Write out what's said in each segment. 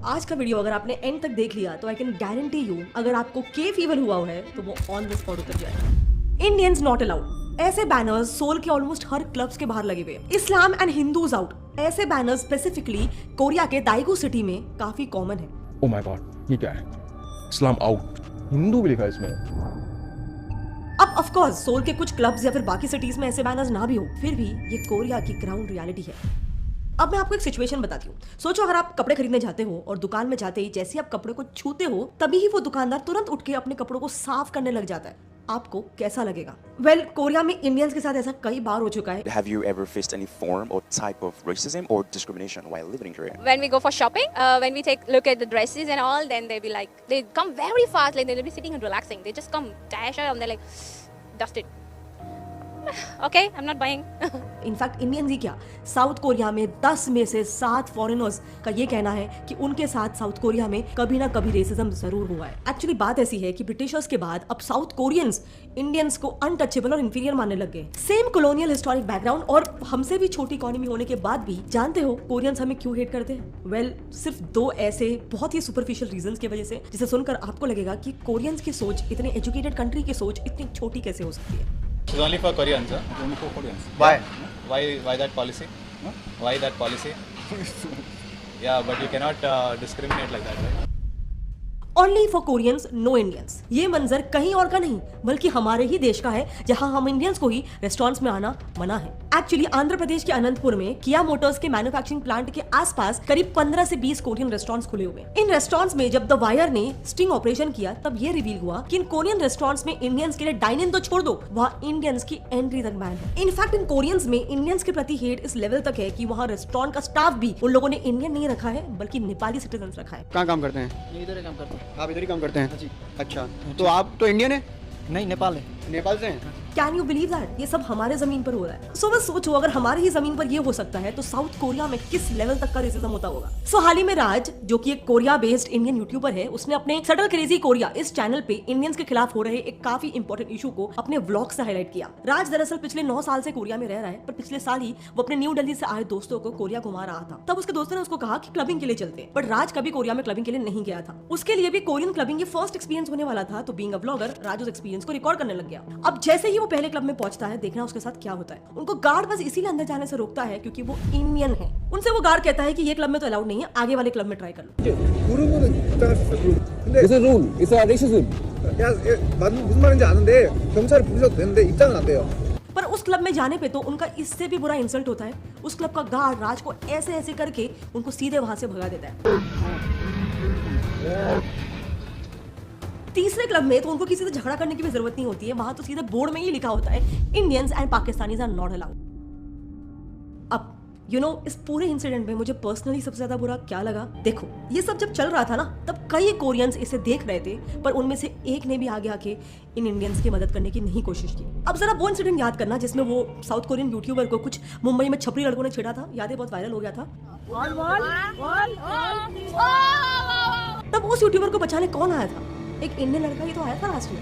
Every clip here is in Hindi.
आज का वीडियो अगर आपने एंड तक देख लिया तो आई कैन गारंटी यू अगर आपको के फीवर हुआ है तो वो ऑन द स्पॉट उतर जाएगा। इंडियंस नॉट अलाउड, ऐसे बैनर्स सोल के ऑलमोस्ट हर क्लब्स के बाहर लगे हुए। इस्लाम एंड हिंदूज आउट, ऐसे बैनर्स स्पेसिफिकली कोरिया के दाइगो सिटी में काफी कॉमन है। ओह माय गॉड, ये क्या है? इस्लाम आउट, हिंदू भी लिखा है इसमें। अब ऑफ कोर्स सोल के कुछ क्लब्स या फिर बाकी सिटीज में ऐसे बैनर्स ना भी हो, फिर भी ये कोरिया की ग्राउंड रियलिटी है। अब मैं आपको एक सिचुएशन बताती हूँ। सोचो अगर आप कपड़े खरीदने जाते हो और दुकान में जाते ही जैसे ही आप कपड़े को छूते हो तभी ही वो दुकानदार तुरंत उठ के अपने कपड़ों को साफ करने लग जाता है। आपको कैसा लगेगा? वेल, कोरिया में इंडियंस के साथ ऐसा कई बार हो चुका है। Have you ever faced any form or type of racism or discrimination while living in Korea? When we go for shopping, when we take look at the dresses and all, then they be like, they come very fast, like they'll be sitting and relaxing. They just come dash out and they're like, dust it. Okay, I'm not buying. In fact Indians ही क्या, साउथ कोरिया में 10 में से 7 फॉरेनर्स का ये कहना है कि उनके साथ साउथ कोरिया में कभी ना कभी रेसिज्म जरूर हुआ है। एक्चुअली बात ऐसी है कि ब्रिटिशर्स के बाद अब साउथ कोरियंस इंडियंस को अनटचेबल और इंफीरियर मानने लग गए। सेम कॉलोनियल हिस्टोरिक बैकग्राउंड और हमसे भी छोटी इकोनॉमी होने के बाद भी जानते हो कोरियंस हमें क्यों हेट करते हैं? वेल, सिर्फ 2 ऐसे बहुत ही सुपरफिशियल रीजंस की वजह से जिसे सुनकर आपको लगेगा कि कोरियंस की सोच, इतने एजुकेटेड कंट्री की सोच इतनी छोटी कैसे हो सकती है। It's only for Koreans, huh? Only for Koreans. Why? Why that policy? Huh? Why that policy? Yeah, but you cannot discriminate like that, right? Only for Koreans, no Indians। ये मंजर कहीं और का नहीं बल्कि हमारे ही देश का है, जहां हम इंडियंस को ही रेस्टोरेंट्स में आना मना है। एक्चुअली आंध्र प्रदेश के अनंतपुर में किया मोटर्स के मैन्युफैक्चरिंग प्लांट के आसपास करीब 15 से 20 कोरियन रेस्टोरेंट्स खुले हुए। इन रेस्टोरेंट्स में जब द वायर ने स्टिंग ऑपरेशन किया तब ये रिवील हुआ कि इन कोरियन रेस्टोरेंट्स में इंडियंस के लिए डाइन इन तो छोड़ दो, वहाँ इंडियंस की एंट्री तक बैन है। इनफैक्ट इन कोरियंस में इंडियंस के प्रति हेट इस लेवल तक है कि वहाँ रेस्टोरेंट का स्टाफ भी उन लोगों ने इंडियन नहीं रखा है बल्कि नेपाली सिटीजन रखा है। कहाँ काम करते हैं? इधर ही काम करते हैं। आप इधर ही काम करते हैं? जी। अच्छा, तो आप तो इंडियन है? नहीं, नेपाल है। नेपाल से हैं? Can you believe that? ये सब हमारे जमीन पर हो रहा है। सो बस सोचो अगर हमारे ही जमीन पर ये हो सकता है तो साउथ कोरिया में किस लेवल तक का रेसिज्म होता होगा। सो हाल ही में राज, जो कि एक कोरिया बेस्ड इंडियन यूट्यूबर है, उसने अपने सटल क्रेजी कोरिया इस चैनल पे इंडियंस के खिलाफ हो रहे एक काफी इंपॉर्टेंट इशू को अपने व्लॉग से हाईलाइट किया। राज दरअसल पिछले 9 साल से कोरिया में रह रहा है, पर पिछले साल ही वो अपने न्यू दिल्ली से आए दोस्तों को कोरिया घुमा रहा था। तब उसके दोस्तों ने उसको कहा कि क्लबिंग के लिए चलते हैं, बट राज कभी कोरिया में क्लबिंग के लिए नहीं गया था। उसके लिए भी कोरियन क्लबिंग ये फर्स्ट एक्सपीरियंस होने वाला था, तो बीइंग अ ब्लॉगर राज उस एक्सपीरियंस को रिकॉर्ड करने लग गया। अब जैसे ही वो पहले क्लब में पहुंचता है, देखना उसके साथ क्या होता है। उनको गार्ड बस इसीलिए अंदर जाने से रोकता है क्योंकि वो इंडियन है। उनसे वो गार्ड कहता है कि ये क्लब में तो अलाउड नहीं है, आगे वाले क्लब में ट्राई कर लो। It's a rule. It's a racism. 야, 무슨 말인지 아는데 경찰을 부르셔도 되는데 입장은 안 돼요. पर उस क्लब में जाने पे तो उनका इससे भी बुरा इंसल्ट होता है। उस क्लब का गार्ड राज को ऐसे ऐसे करके उनको सीधे वहां से भगा देता है। तीसरे क्लब में तो उनको किसी से झगड़ा करने की भी जरूरत नहीं होती है, वहां तो सीधे बोर्ड में ही लिखा होता है Indians and Pakistanis are not allowed. अब इस पूरे इंसिडेंट में मुझे पर्सनली सबसे ज्यादा बुरा क्या लगा? देखो, ये सब जब चल रहा था ना तब कई कोरियंस इसे देख रहे थे, पर उनमें से एक ने भी आगे आके इन इंडियंस की मदद करने की नहीं कोशिश की। अब जरा वो इंसिडेंट याद करना जिसमें वो साउथ कोरियन यूट्यूबर को कुछ मुंबई में छपरी लड़कों ने छेड़ा था, याद है? बहुत वायरल हो गया था। तब उस यूट्यूबर को बचाने कौन आया था? एक इंडियन लड़का ही तो आया था लास्ट में।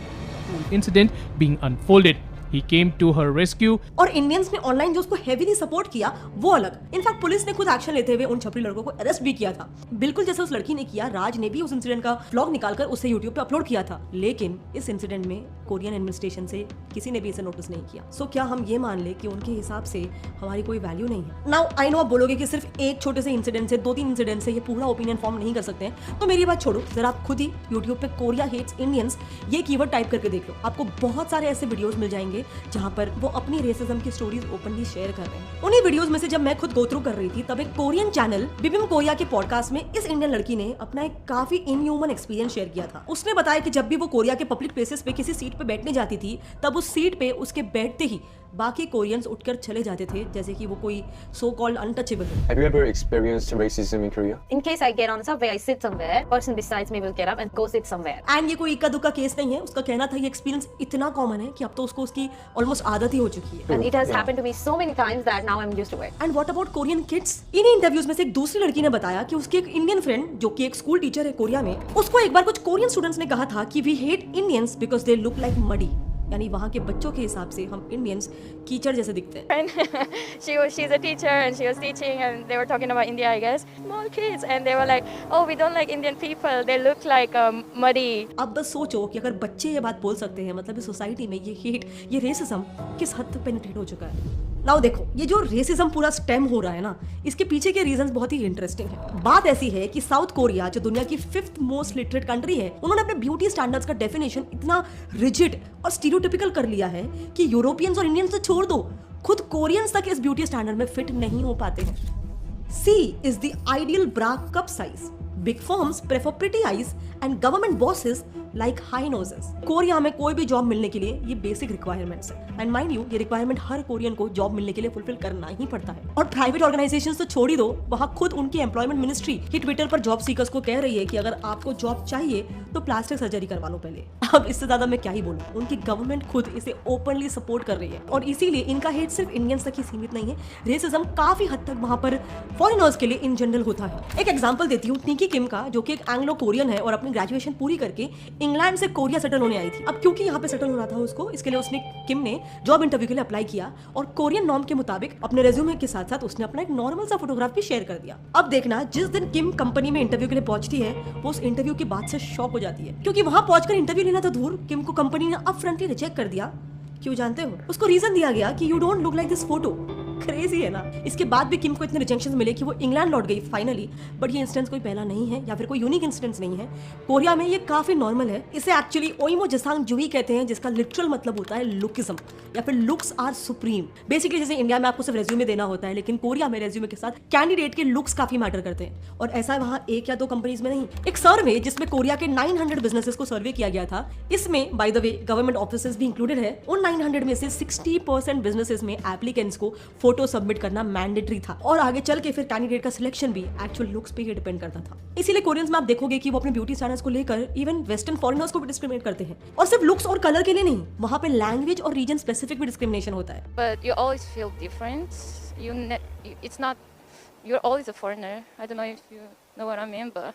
Incident being unfolded, he came to her rescue. और इंडियंस ने ऑनलाइन जो उसको हेवीली सपोर्ट किया वो अलग। इनफैक्ट पुलिस ने खुद एक्शन लेते हुए उन छपरी लड़कों को अरेस्ट भी किया था, बिल्कुल जैसे उस लड़की ने किया। राज ने भी उस इंसिडेंट का व्लॉग निकालकर उसे यूट्यूब पे अपलोड किया था, लेकिन इस इंसिडेंट में कोरियन एडमिनिस्ट्रेशन से किसी ने भी इसे नोटिस नहीं किया। सो क्या हम ये मान ले कि उनके हिसाब से हमारी कोई वैल्यू नहीं है? नाउ आई नो आप बोलोगे कि सिर्फ एक छोटे से इंसिडेंट से, 2-3 इंसिडेंट से ये पूरा ओपिनियन फॉर्म नहीं कर सकते हैं, तो मेरी बात छोड़ो, जरा आप खुद ही यूट्यूब पे कोरिया हेट्स इंडियंस ये कीवर्ड टाइप करके देख लो। आपको बहुत सारे ऐसे वीडियोस मिल जाएंगे जहां पर वो अपनी रेसिज्म की स्टोरीज ओपनली शेयर कर रहे हैं। उन्हीं वीडियोस में से जब मैं खुद गो थ्रू कर रही थी तब एक कोरियन चैनल बिबिम कोरिया के पॉडकास्ट में इस इंडियन लड़की ने अपना एक काफी इनह्यूमन एक्सपीरियंस शेयर किया था। उसने बताया कि जब भी वो कोरिया के पब्लिक प्लेसेस पे किसी सीट पे बैठने जाती थी तब उस सीट पे उसके बैठते ही बाकी कोरियंस उठकर चले जाते थे, जैसे कि वो कोई सो कॉल्ड अनटचेबल हो। Have you ever experienced racism in Korea? In case I get on the subway, I sit somewhere. Person besides me will get up and go sit somewhere. And ये कोई इक्का दुक्का केस नहीं है। उसका कहना था ये एक्सपीरियंस इतना कॉमन है कि अब तो उसको उसकी ऑलमोस्ट आदत ही हो चुकी है। And it has happened to me so many times that now I'm used to it. And what about Korean kids? इन्हीं इंटरव्यूज में से एक दूसरी लड़की ने बताया कि उसकी एक इंडियन फ्रेंड जो कि एक स्कूल टीचर है कोरिया में, उसको एक बार कुछ कोरियन स्टूडेंट्स ने कहा था कि we hate Indians because they look like muddy. यानी वहाँ के बच्चों के हिसाब से हम इंडियंस कीचड़ जैसे दिखते हैं। And she's a teacher and she was teaching and they were talking about India, I guess. Small kids and they were like, oh, we don't like Indian people. They look like muddy. अब बस सोचो कि अगर बच्चे ये बात बोल सकते हैं, मतलब इस सोसाइटी में ये हेट, ये रेसिज्म किस हद तक पेनिट्रेट हो चुका है। नाउ देखो, ये जो रेसिज्म पूरा स्टेम हो रहा है ना, इसके पीछे के रीजंस बहुत ही इंटरेस्टिंग है। बात ऐसी है कि साउथ कोरिया जो दुनिया की 5th मोस्ट लिटरेट कंट्री है, उन्होंने अपने ब्यूटी स्टैंडर्ड्स का डेफिनेशन इतना रिजिड और स्टीरियोटिपिकल कर लिया है कि यूरोपियंस और इंडियंस तो छोड़ दो, खुद कोरियंस तक इस ब्यूटी स्टैंडर्ड में फिट नहीं हो पाते हैं। C is the ideal bra cup size. Big firms prefer pretty eyes and government bosses like high noses. Korea में कोई भी जॉब मिलने के लिए ये बेसिक रिक्वायरमेंट्स है। एंड माइंड यू, ये रिक्वायरमेंट हर कोरियन को जॉब मिलने के लिए फुलफिल करना ही पड़ता है। और प्राइवेट ऑर्गेनाइजेशंस तो छोड़ ही दो, वहाँ खुद उनकी एम्प्लॉयमेंट मिनिस्ट्री ही ट्विटर पर जॉब सीकर्स को कह रही है कि अगर आपको जॉब चाहिए तो प्लास्टिक सर्जरी करवा लो पहले। अब इससे ज्यादा मैं क्या ही बोलूं, उनकी गवर्नमेंट खुद इसे ओपनली सपोर्ट कर रही है। और इसीलिए इनका हेट सिर्फ इंडियंस तक ही सीमित नहीं है, रेसिज्म काफी हद तक वहाँ पर फॉरेनर्स के लिए इन जनरल होता है। एक एग्जांपल देती हूँ निकी किम का, जो कि एक एंग्लो कोरियन है और अपनी ग्रेजुएशन पूरी करके इंग्लैंड से कोरिया सेटल होने आई थी। अब क्योंकि यहाँ पे सेटल होना था उसको, इसके लिए उसने किम ने जॉब इंटरव्यू के लिए अप्लाई किया और कोरियन नॉर्म के मुताबिक अपने रेज्यूमे के साथ साथ उसने अपना एक नॉर्मल सा फोटोग्राफ भी शेयर कर दिया। अब देखना, जिस दिन किम कंपनी में इंटरव्यू के लिए पहुंचती है, वो उस इंटरव्यू के बाद से शॉक हो जाती है, क्योंकि वहां पहुंचकर इंटरव्यू लेना तो दूर, किम को कंपनी ने अपफ्रंटली रिजेक्ट कर दिया। क्यों जानते हो? उसको रीजन दिया गया कि you don't look like this photo. Crazy है ना। इसके बाद भी किम को इतने रिजेक्शंस मिले कि वो इंग्लैंड लौट गई फाइनली। बट ये इंस्टेंस कोई पहला नहीं है या फिर कोई यूनिक इंस्टेंस नहीं है, कोरिया में ये काफी नॉर्मल है। इसे एक्चुअली ओइमो जसांग जुई कहते हैं, जिसका लिटरल मतलब होता है लुकिज्म या फिर लुक्स आर सुप्रीम। बेसिकली जैसे इंडिया में आपको सिर्फ रेज्यूमे देना होता है, लेकिन कोरिया में रेज्यूमे के साथ कैंडिडेट के लुक्स काफी मैटर करते हैं। और ऐसा वहाँ एक या दो कंपनीज में नहीं, एक सर्वे जिसमें कोरिया के 900 बिजनेसेस को सर्वे किया गया था, इसमें by the way government offices भी इंक्लूडेड है। उन 900 में से 60% बिजनेसेस में एप्लीकेंट्स को फोटो सबमिट करना मैंडेटरी था और आगे चल के फिर कैंडिडेट का सिलेक्शन भी एक्चुअल लुक्स पे ही डिपेंड करता था। इसीलिए कोरियंस में आप देखोगे कि वो अपने ब्यूटी स्टैंडर्ड्स को लेकर इवन वेस्टर्न फॉरेनर्स को भी डिस्क्रिमिनेट करते हैं। और सिर्फ लुक्स और कलर के लिए नहीं, वहाँ पे लैंग्वेज और रीजन स्पेसिफिक भी डिस्क्रिमिनेशन होता है। But you always feel different. It's not, you're always a foreigner. I don't know if you know what I mean, but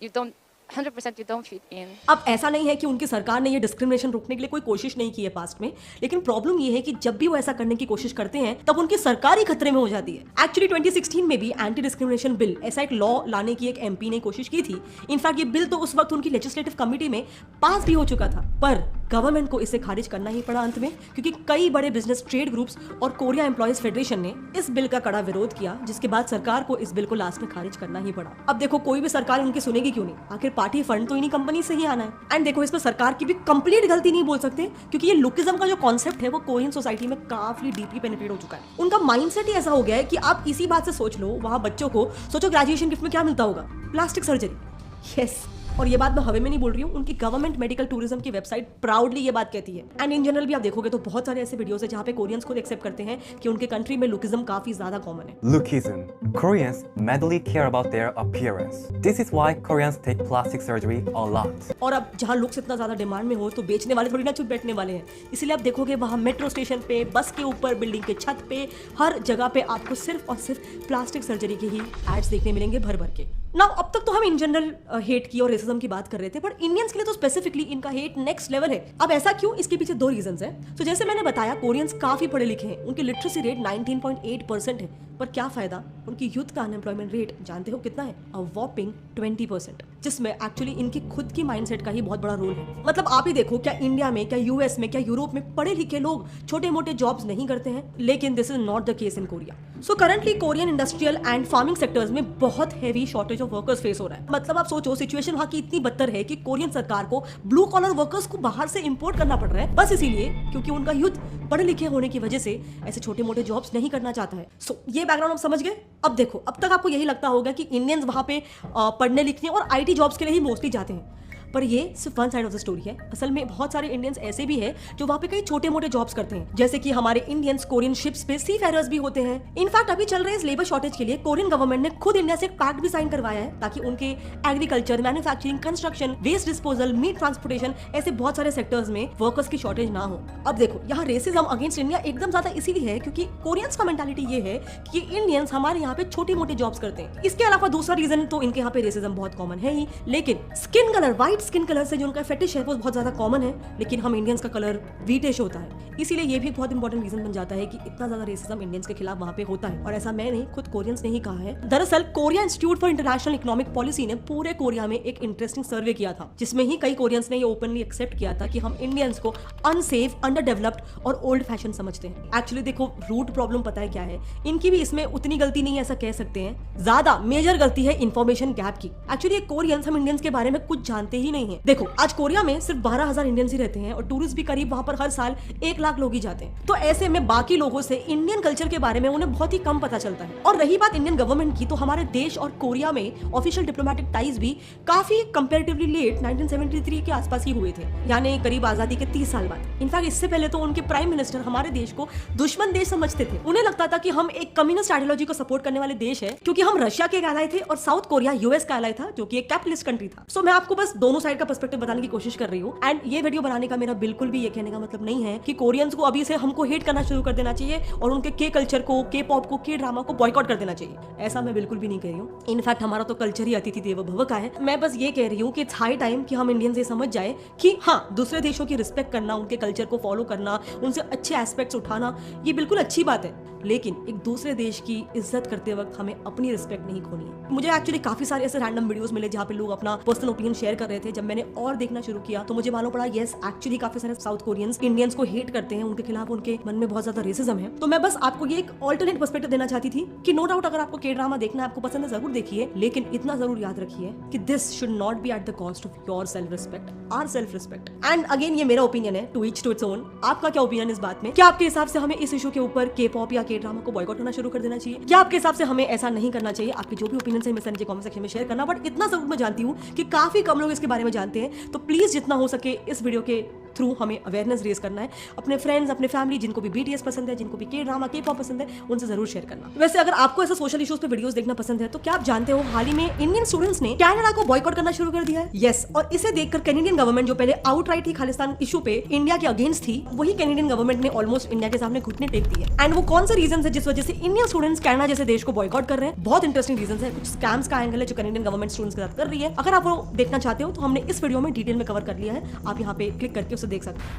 you don't 100% you don't fit in. अब ऐसा नहीं है कि उनकी सरकार ने ये डिस्क्रिमिनेशन रोकने के लिए कोई कोशिश नहीं की है पास्ट में, लेकिन प्रॉब्लम ये है कि जब भी वो ऐसा करने की कोशिश करते हैं तब उनकी सरकार ही खतरे में हो जाती है। एक्चुअली 2016 में भी एंटी डिस्क्रिमिनेशन बिल, ऐसा एक लॉ लाने की एक एमपी ने कोशिश की थी। इनफैक्ट ये बिल तो उस वक्त उनकी लेजिस्लेटिव कमिटी में पास भी हो चुका था, पर गवर्नमेंट को इसे खारिज करना ही पड़ा अंत में, क्योंकि कई बड़े बिजनेस ट्रेड ग्रुप्स और कोरिया एम्प्लॉयज फेडरेशन ने इस बिल का कड़ा विरोध किया, जिसके बाद सरकार को इस बिल को लास्ट में खारिज करना ही पड़ा। अब देखो, कोई भी सरकार उनकी सुनेगी क्यों नहीं, आखिर पार्टी फंड तो इन्हीं कंपनी से ही आना है। एंड देखो, इसमें सरकार की भी कंप्लीट गलती नहीं बोल सकते, क्योंकि ये लुकिज्म का जो कॉन्सेप्ट है वो कोरियन सोसाइटी में काफी डीपली पेनिट्रेट हो चुका है। उनका माइंडसेट ही ऐसा हो गया है कि आप इसी बात से सोच लो, वहां बच्चों को सोचो ग्रेजुएशन गिफ्ट में क्या मिलता होगा, प्लास्टिक सर्जरी। यस, और ये बात मैं हवे में नहीं बोल रही हूँ, उनकी गवर्नमेंट मेडिकल टूरिज्म की वेबसाइट प्राउडली ये बात कहती है। एंड इन जनरल भी आप देखोगे तो बहुत सारे ऐसे वीडियोस है जहाँ पे कोरियंस खुद एक्सेप्ट करते हैं कि उनके कंट्री में लुकिज्म काफी ज्यादा कॉमन है। Lookism. Koreans madly care about their appearance. This is why Koreans take plastic surgery a lot. और अब जहाँ लुक्स इतना ज्यादा डिमांड में हो तो बेचने वाले थोड़ी ना चुप बैठने वाले हैं। इसीलिए आप देखोगे वहाँ मेट्रो स्टेशन पे, बस के ऊपर, बिल्डिंग के छत पे, हर जगह पे आपको सिर्फ और सिर्फ प्लास्टिक सर्जरी के ही एड्स देखने मिलेंगे भर भर के। ना अब तक तो हम इन जनरल हेट की और रेसिज्म की बात कर रहे थे, पर इंडियंस के लिए तो स्पेसिफिकली इनका हेट नेक्स्ट लेवल है। अब ऐसा क्यों? इसके पीछे दो रीजंस हैं। तो जैसे मैंने बताया, कोरियंस काफी पढ़े लिखे हैं, उनकी लिटरेसी रेट 19.8% है, पर क्या फायदा, उनकी यूथ का अनएम्प्लॉयमेंट रेट जानते हो कितना है? अ वॉपिंग 20%, जिसमें एक्चुअली इनकी खुद की माइंडसेट का ही बहुत बड़ा रोल है। मतलब आप ही देखो, क्या इंडिया में, क्या यूएस में, क्या यूरोप में पढ़े लिखे लोग छोटे मोटे जॉब्स नहीं करते हैं? लेकिन this is not the case in Korea. So currently Korean industrial and farming sectors में बहुत heavy shortage of workers face हो रहा है। मतलब आप सोचो, सिचुएशन वहाँ की इतनी बदतर है कि कोरियन सरकार को ब्लू कॉलर वर्कर्स को बाहर से इंपोर्ट करना पड़ रहा है, बस इसीलिए क्योंकि उनका यूथ पढ़े लिखे होने की वजह से ऐसे छोटे मोटे जॉब्स नहीं करना चाहता है। सो ये बैकग्राउंड हम समझ गए। अब देखो, अब तक आपको यही लगता होगा कि इंडियंस वहाँ पे पढ़ने लिखने और आईटी जॉब्स के लिए ही मोस्टली जाते हैं, पर ये सिर्फ one side of the story है। असल में बहुत सारे इंडियंस ऐसे भी हैं जो वहाँ पे कई छोटे मोटे जॉब्स करते हैं, जैसे कि हमारे इंडियंस कोरियन शिप्स पे सी फेरर्स भी होते हैं। इनफैक्ट अभी चल रहे इस लेबर शॉर्टेज के लिए कोरियन गवर्नमेंट ने खुद इंडिया से एक पैक्ट भी साइन करवाया है, ताकि उनके agriculture, manufacturing, construction, waste disposal, meat transportation, ऐसे बहुत सारे सेक्टर्स में वर्कर्स की शॉर्टेज ना हो। अब देखो, यहाँ रेसिज्म अगेंस्ट इंडिया एकदम ज्यादा इसीलिए है क्योंकि कोरियंस का मेंटालिटी ये है कि इंडियंस हमारे यहाँ पे छोटे मोटे जॉब्स करते हैं। इसके अलावा दूसरा रीजन तो इनके यहाँ पे रेसिज्म बहुत कॉमन है ही, लेकिन skin colour, white skin colour से जो उनका फेटिश है वो बहुत ज्यादा कॉमन है, लेकिन हम इंडियंस का कलर व्हीटिश होता है, इसीलिए ये भी एक बहुत इंपॉर्टेंट रीजन बन जाता है कि इतना ज्यादा रेसिज्म इंडियंस के खिलाफ वहाँ पे होता है। और ऐसा मैं नहीं, खुद कोरियंस ने ही कहा है। दरअसल Korea institute for international economic policy ने पूरे कोरिया में एक इंटरेस्टिंग सर्वे किया था, जिसमें ही कई कोरियंस ने ये ओपनली एक्सेप्ट किया था कि हम इंडियंस को अनसेफ, अंडर डेवलप्ड और ओल्ड फैशन समझते हैं। एक्चुअली देखो, रूट प्रॉब्लम पता है क्या है, इनकी भी इसमें उतनी गलती नहीं है ऐसा कह सकते हैं, ज्यादा मेजर गलती है इन्फॉर्मेशन गैप की। एक्चुअली कोरियंस हम इंडियंस के बारे में कुछ जानते ही नहीं है। देखो, आज कोरिया में सिर्फ 12,000 इंडियंस ही रहते हैं और टूरिस्ट भी करीब वहां पर हर साल 1 लाख लोग ही जाते हैं। तो ऐसे में बाकी लोगों से इंडियन कल्चर के बारे में उन्हें बहुत ही कम पता चलता है। और रही बात इंडियन गवर्नमेंट की, तो हमारे देश और कोरिया में ऑफिशियल डिप्लोमेटिक टाइज भी काफी कंपैरेटिवली लेट 1973 के आसपास ही हुए थे, यानी करीब आजादी के 30 साल बाद। इनफैक्ट इससे पहले तो उनके प्राइम मिनिस्टर हमारे देश को दुश्मन देश समझते थे। उन्हें लगता था कि हम एक कम्युनिस्ट आइडियोलॉजी को सपोर्ट करने वाले देश है, क्योंकि हम रशिया के एलाय थे और साउथ कोरिया यूएस का एलाय था, जो कि एक कैपिटलिस्ट कंट्री था। सो मैं आपको बस दोनों साइड का पर्सपेक्टिव बताने की कोशिश कर रही हूँ। एंड ये वीडियो बनाने का मेरा बिल्कुल भी ये कहने का मतलब नहीं है कि कोरियंस को अभी से हमको हेट करना शुरू कर देना चाहिए और उनके के कल्चर को, के पॉप को, के ड्रामा को बॉयकॉट कर देना चाहिए। ऐसा मैं बिल्कुल भी नहीं कह रही हूँ। इनफैक्ट हमारा तो कल्चर ही अतिथि देवो भव का है। मैं बस ये कह रही हूँ कि इट्स हाई टाइम कि हम इंडियंस ये समझ जाए कि हाँ, दूसरे देशों की रिस्पेक्ट करना, उनके कल्चर को फॉलो करना, उनसे अच्छे एस्पेक्ट्स उठाना, ये बिल्कुल अच्छी बात है, लेकिन एक दूसरे देश की इज्जत करते वक्त हमें अपनी रिस्पेक्ट नहीं खोनी है। मुझे एक्चुअली काफी सारे ऐसे रैंडम वीडियोस मिले जहाँ पे लोग अपना पर्सनल ओपिनियन शेयर कर रहे थे। जब मैंने और देखना शुरू किया तो मुझे मालूम पड़ा, यस, एक्चुअली काफी सारे साउथ कोरियंस इंडियंस को हेट करते हैं, उनके खिलाफ उनके मन में बहुत ज्यादा रेसिज्म है। तो मैं बस आपको ये एक ऑल्टरनेट पर्सपेक्टिव देना चाहती थी कि नो डाउट अगर आपको के ड्रामा देखना है, आपको पसंद है, जरूर देखिए, लेकिन इतना जरूर याद रखिए कि this should not be at the cost of your self respect, our self respect. And again ये मेरा ओपिनियन है, to each to its own. आपका क्या ओपिनियन इस बात में? क्या आपके हिसाब से हमें इस इशू के ऊपर के पॉप या के ड्रामा को बॉयकॉट करना शुरू कर देना चाहिए, या आपके हिसाब से हमें ऐसा नहीं करना चाहिए? आपके जो भी ओपिनियन है मेरे नीचे कमेंट सेक्शन में शेयर करना। बट इतना जरूर मैं जानती हूँ कि काफी कम लोग इसके बारे में जानते हैं, तो प्लीज जितना हो सके इस वीडियो के थ्रू हमें अवेयरनेस रेज करना है। अपने फ्रेंड्स, अपने फैमिली, जिनको भी बीटीएस पसंद है, जिनको भी के ड्रामा, के पॉप पसंद है, उनसे जरूर शेयर करना। वैसे अगर आपको ऐसे सोशल इश्यूज पे वीडियोस देखना पसंद है, तो क्या आप जानते हो हाल ही में इंडियन स्टूडेंट्स ने कनाडा को बॉयकॉट करना शुरू कर दिया है? यस, और इसे देखकर कैनेडियन गवर्नमेंट, जो पहले आउटराइट ही खालिस्तान इशू पे इंडिया के अगेंस्ट थी, वही कैनेडियन गवर्नमेंट ने ऑलमोस्ट इंडिया के सामने घुटने टेक दिए। एंड वो कौन से रीजन है जिस वजह से इंडियन स्टूडेंट्स कनाडा जैसे देश को बॉयकॉट कर रहे हैं? बहुत इंटरेस्टिंग रीजन है। कुछ स्कैम्स का एंगल है जो कैनेडियन गवर्नमेंट स्टूडेंट्स के साथ कर रही है। अगर आप वो देखना चाहते हो तो हमने इस वीडियो में डिटेल में कवर कर लिया है, आप यहाँ पे क्लिक करके उसे देख सकते हैं।